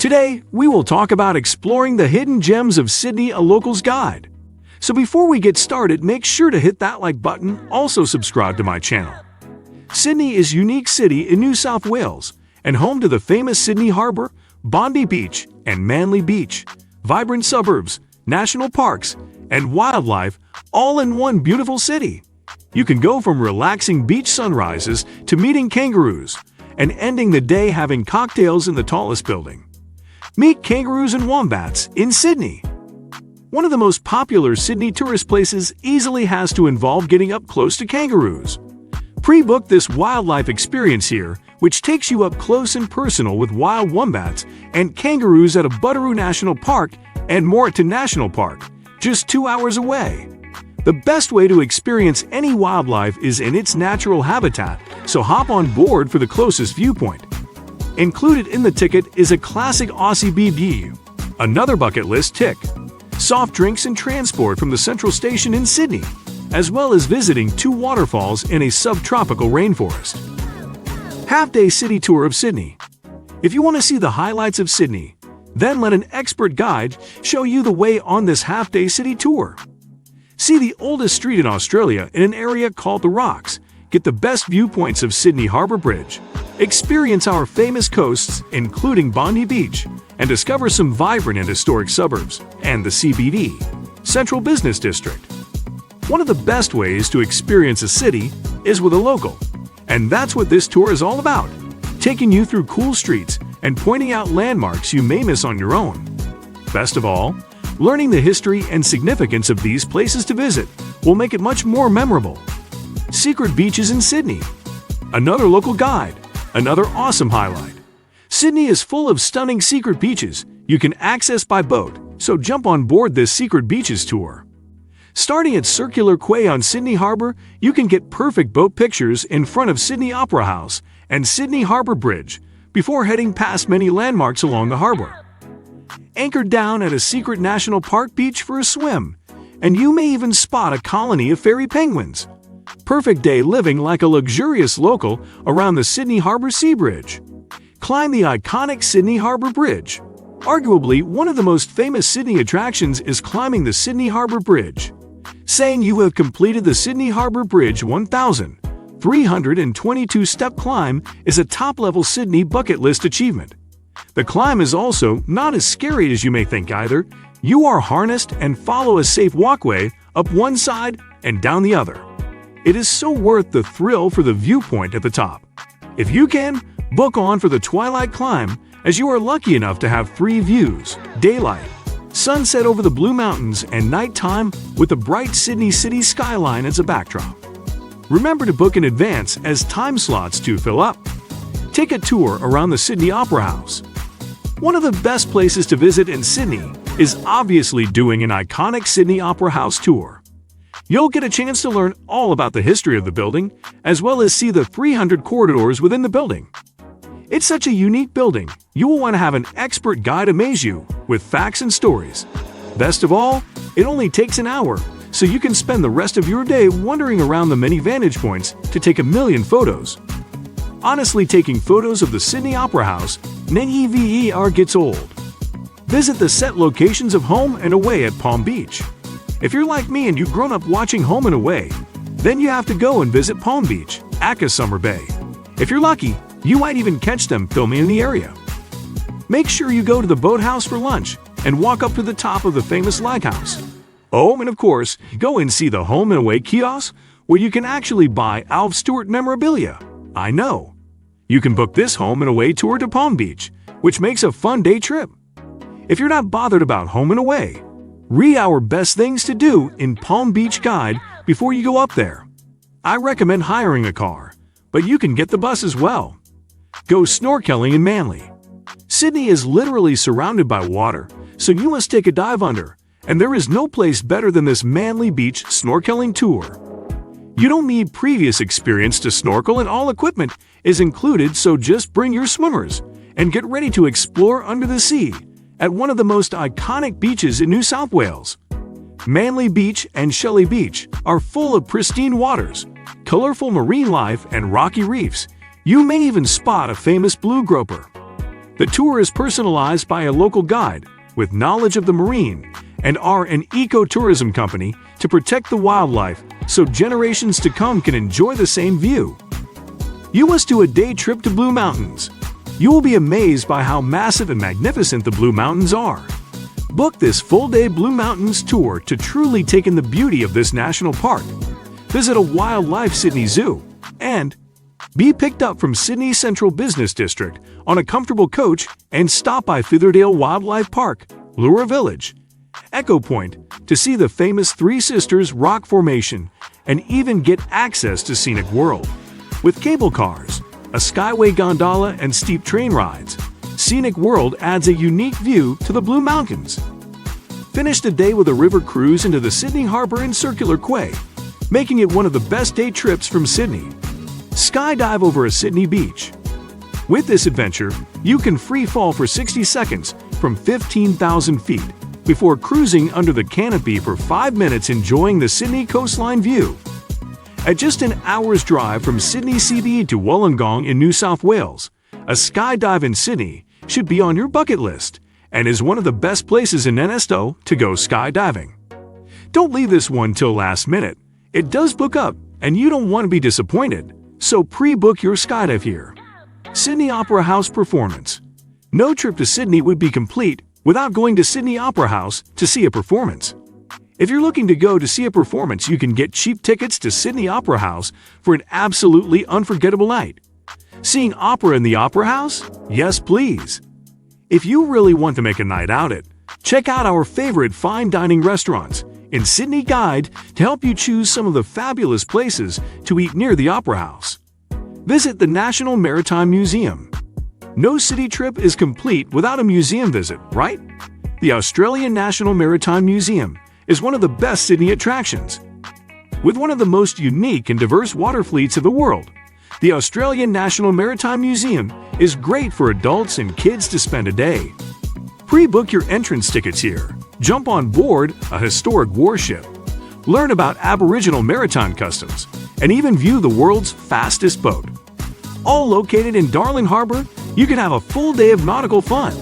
Today, we will talk about exploring the hidden gems of Sydney, a local's guide. So before we get started, make sure to hit that like button, also subscribe to my channel. Sydney is a unique city in New South Wales and home to the famous Sydney Harbour, Bondi Beach, and Manly Beach, vibrant suburbs, national parks, and wildlife, all in one beautiful city. You can go from relaxing beach sunrises to meeting kangaroos and ending the day having cocktails in the tallest building. Meet Kangaroos and Wombats in Sydney. One of the most popular Sydney tourist places easily has to involve getting up close to kangaroos. Pre-book this wildlife experience here, which takes you up close and personal with wild wombats and kangaroos at a Butteroo National Park and Maritime National Park, just 2 hours away. The best way to experience any wildlife is in its natural habitat, so hop on board for the closest viewpoint. Included in the ticket is a classic Aussie BBQ, another bucket list tick, soft drinks and transport from the central station in Sydney, as well as visiting 2 waterfalls in a subtropical rainforest. Half-day city tour of Sydney. If you want to see the highlights of Sydney, then let an expert guide show you the way on this half-day city tour. See the oldest street in Australia in an area called The Rocks, get the best viewpoints of Sydney Harbour Bridge, experience our famous coasts including Bondi Beach, and discover some vibrant and historic suburbs, and the CBD, Central Business District. One of the best ways to experience a city is with a local, and that's what this tour is all about, taking you through cool streets and pointing out landmarks you may miss on your own. Best of all, learning the history and significance of these places to visit will make it much more memorable. Secret beaches in Sydney. Another local guide, another awesome highlight. Sydney is full of stunning secret beaches you can access by boat, so jump on board this secret beaches tour. Starting at Circular Quay on Sydney Harbour, you can get perfect boat pictures in front of Sydney Opera House and Sydney Harbour Bridge before heading past many landmarks along the harbour. Anchored down at a secret national park beach for a swim, and you may even spot a colony of fairy penguins. Perfect day living like a luxurious local around the Sydney Harbour Sea Bridge. Climb the iconic Sydney Harbour Bridge. Arguably, one of the most famous Sydney attractions is climbing the Sydney Harbour Bridge. Saying you have completed the Sydney Harbour Bridge 1,322-step climb is a top-level Sydney bucket list achievement. The climb is also not as scary as you may think either. You are harnessed and follow a safe walkway up one side and down the other. It is so worth the thrill for the viewpoint at the top. If you can, book on for the twilight climb, as you are lucky enough to have 3 views: daylight, sunset over the Blue Mountains, and nighttime with the bright Sydney city skyline as a backdrop. Remember to book in advance as time slots do fill up. Take a tour around the Sydney Opera House. One of the best places to visit in Sydney is obviously doing an iconic Sydney Opera House tour. You'll get a chance to learn all about the history of the building, as well as see the 300 corridors within the building. It's such a unique building, you will want to have an expert guide amaze you with facts and stories. Best of all, it only takes an hour, so you can spend the rest of your day wandering around the many vantage points to take a million photos. Honestly, taking photos of the Sydney Opera House never gets old. Visit the set locations of Home and Away at Palm Beach. If you're like me and you've grown up watching Home and Away, then you have to go and visit Palm Beach, aka Summer Bay. If you're lucky, you might even catch them filming in the area. Make sure you go to the boathouse for lunch and walk up to the top of the famous lighthouse. Oh, and of course, go and see the Home and Away kiosk where you can actually buy Alf Stewart memorabilia. I know. You can book this Home and Away tour to Palm Beach, which makes a fun day trip. If you're not bothered about Home and Away, read our best things to do in Palm Beach guide before you go up there. I recommend hiring a car, but you can get the bus as well. Go snorkeling in Manly. Sydney is literally surrounded by water, so you must take a dive under, and there is no place better than this Manly Beach snorkeling tour. You don't need previous experience to snorkel, and all equipment is included, so just bring your swimmers and get ready to explore under the sea at one of the most iconic beaches in New South Wales. Manly Beach and Shelley Beach are full of pristine waters, colorful marine life, and rocky reefs. You may even spot a famous blue grouper. The tour is personalized by a local guide with knowledge of the marine and are an ecotourism company to protect the wildlife so generations to come can enjoy the same view. You must do a day trip to Blue Mountains. You will be amazed by how massive and magnificent the Blue Mountains are. Book this full-day Blue Mountains tour to truly take in the beauty of this national park. Visit a wildlife Sydney Zoo and be picked up from Sydney Central Business District on a comfortable coach and stop by Featherdale Wildlife Park, Lure Village, Echo Point to see the famous Three Sisters rock formation and even get access to Scenic World. With cable cars, a skyway gondola and steep train rides, Scenic World adds a unique view to the Blue Mountains. Finish the day with a river cruise into the Sydney Harbour and Circular Quay, making it one of the best day trips from Sydney. Skydive over a Sydney beach. With this adventure, you can free fall for 60 seconds from 15,000 feet before cruising under the canopy for 5 minutes enjoying the Sydney coastline view. At just an hour's drive from Sydney CBD to Wollongong in New South Wales, a skydive in Sydney should be on your bucket list and is one of the best places in NSO to go skydiving. Don't leave this one till last minute. It does book up and you don't want to be disappointed, so pre-book your skydive here. Sydney Opera House Performance. No trip to Sydney would be complete without going to Sydney Opera House to see a performance. If you're looking to go to see a performance, you can get cheap tickets to Sydney Opera House for an absolutely unforgettable night. Seeing opera in the Opera House? Yes, please. If you really want to make a night out it, check out our favorite fine dining restaurants in Sydney Guide to help you choose some of the fabulous places to eat near the Opera House. Visit the National Maritime Museum. No city trip is complete without a museum visit, right? The Australian National Maritime Museum is one of the best Sydney attractions. With one of the most unique and diverse water fleets of the world, the Australian National Maritime Museum is great for adults and kids to spend a day. Pre-book your entrance tickets here. Jump on board a historic warship. Learn about Aboriginal maritime customs and even view the world's fastest boat. All located in Darling Harbour, you can have a full day of nautical fun.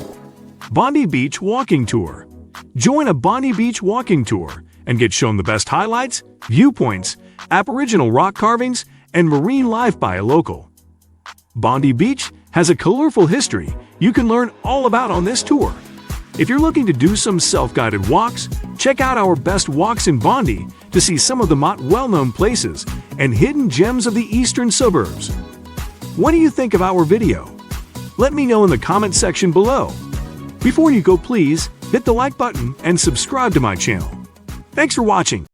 Bondi Beach Walking Tour. Join a Bondi Beach walking tour and get shown the best highlights, viewpoints, Aboriginal rock carvings, and marine life by a local. Bondi Beach has a colorful history you can learn all about on this tour. If you're looking to do some self-guided walks, check out our best walks in Bondi to see some of the well-known places and hidden gems of the eastern suburbs. What do you think of our video? Let me know in the comment section below. Before you go, please hit the like button and subscribe to my channel. Thanks for watching.